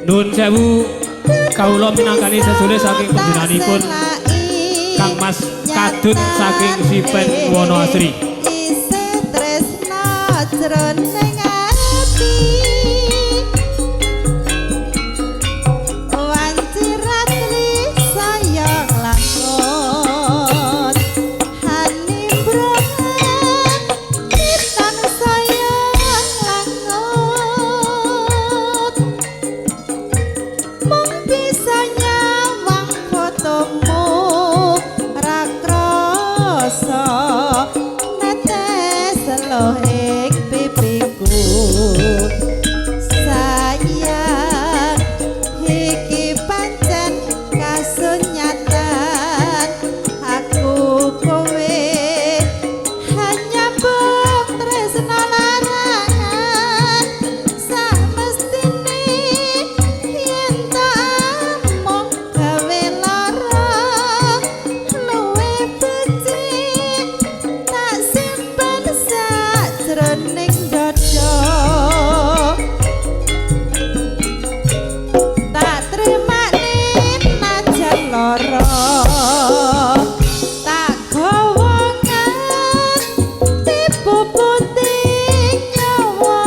Nuwun sewu kawula minangkani sesule saking panjenenganipun Kang Mas Kadut saking Sipen Wono Asri. Isih tresna jroning ati wancirat li sayang langot hanimbrohan pitan sayang langot mung bisa nyawang fotomu ra krasa netes loh ing pipiku sayang iki pancen kasunyatan aku kowe hanya mbok tresna larangan samestine yen tak mung gawe lara luwe becik tak simpen sajroning dada tak trimani najan lara tak gawa nganti puputing nyawa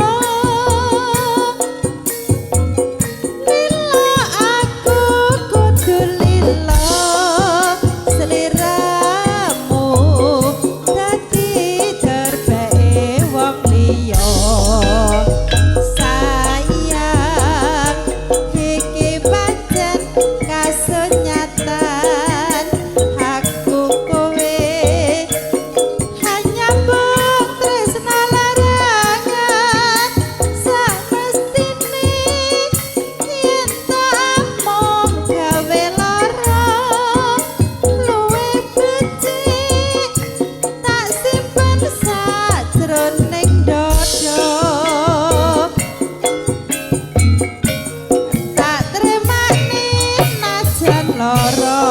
lila aku kudu lila seliramu dadi terbeke wong liya sayang iki pancen kasunyatan aku kowe hanya mbok tresna larangan samestine yen tak mung gawe lara luwe becik tak simpen sajroning dada tak trimani najan lara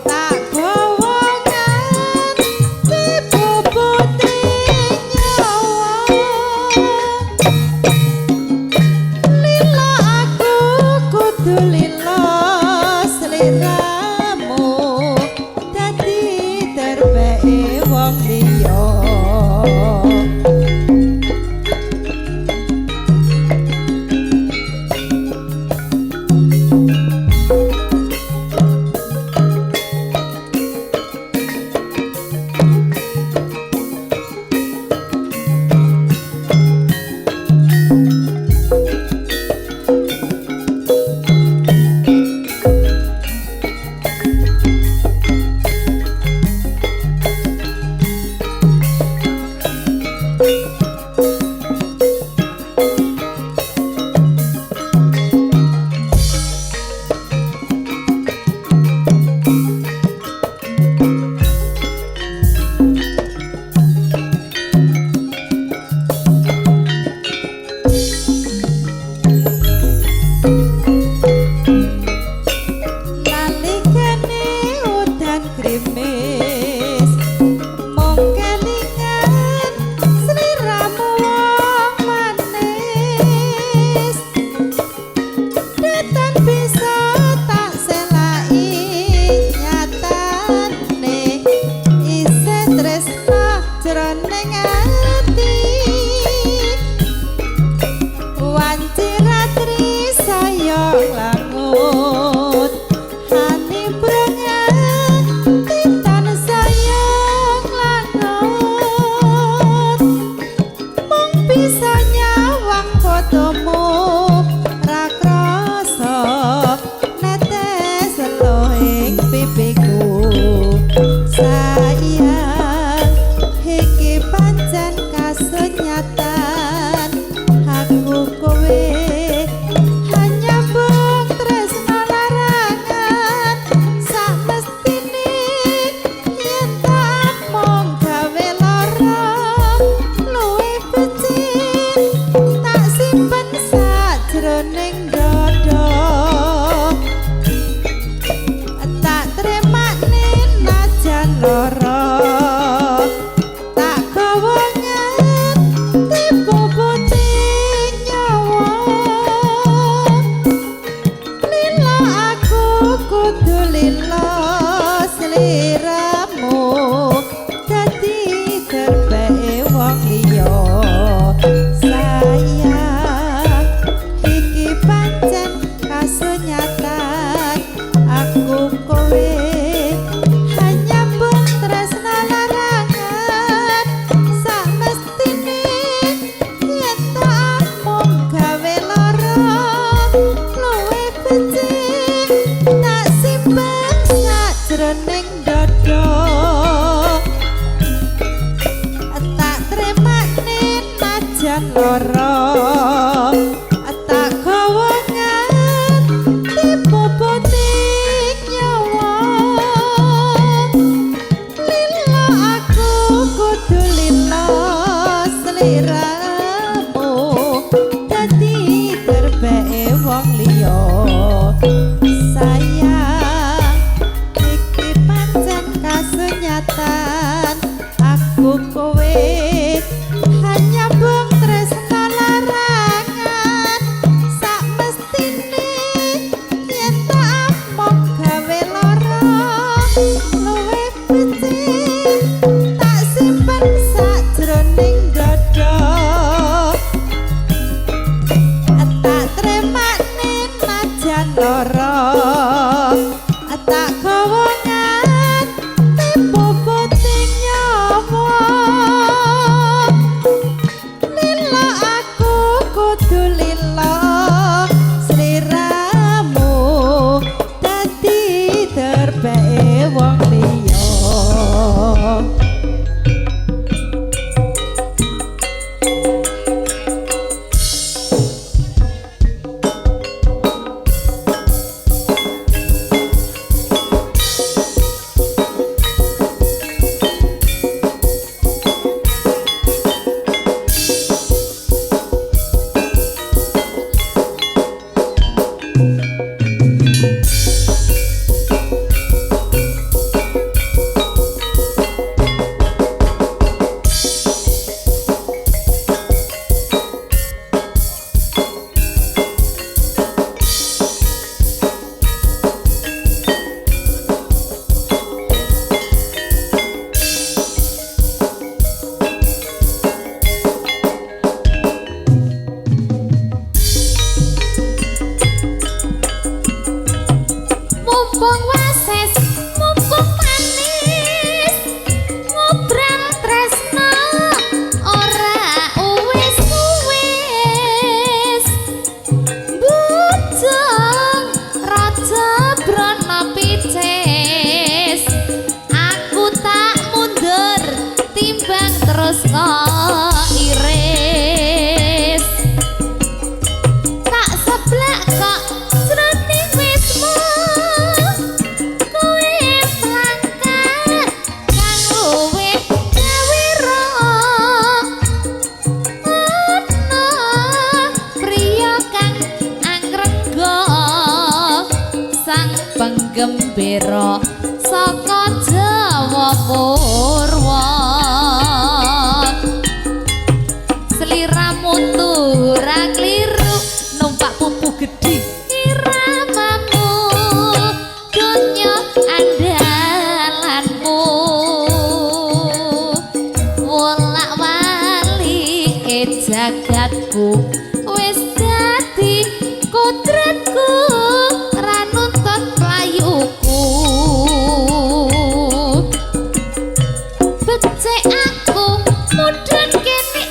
tak gawa nganti puputing nyawa lila aku kudu lila seliramu dadi terbeke wong liya nalikane udan krimis mung kelingan sliramu wong manis datan bisa tak selai nyatane isih tresna jroning ati wancirat ri sayang langut hanimbrohan pitan sayang langut mung bisa nyawang fotomu ra krasa netes loh ing pipiku sayang iki pancen kasunyatan aku kowe hanya mbok tresna Mumpung wases, mumpung manis, ngobrol tresno ora uwis-uwis. Bujang raja brana picis, aku tak mundur timbang terus kok iris. Tak seblak kok jroning wismu, kowe plangkat kang luwih gawira. Ana priya kang angrengga, sang penggembira saka Jawa Purwa. Sliramu ora kliru, numpak pupu gedhi iramamu, donya andalanmu. Wolak-walik jagatku wis dadi kodratku, ra nuntut playuku. Becik aku mudhun kene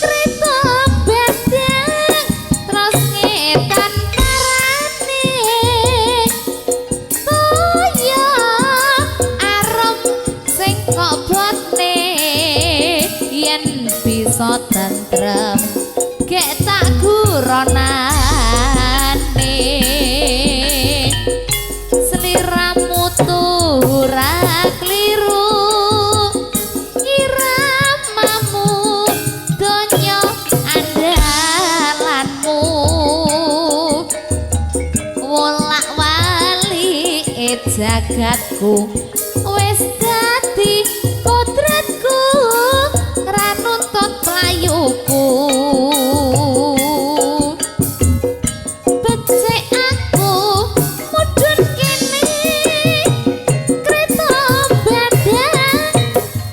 kreta bedeng terus ngetan parane. Toya arep sing kok botne, yen bisa tentrem gek tak guronane. Sliramu ora kliru, iramamu donya andalanmu. Wolak-walik jagatku wis dadi kodratku, ra nuntut playuku. Becik aku mudhun kene kreta bedeng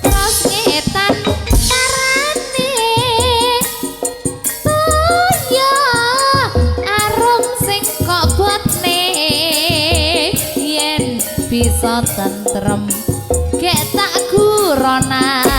terus ngetan parane. Toya arum sing kok botne, yen bisa tentrem gek tak guronane.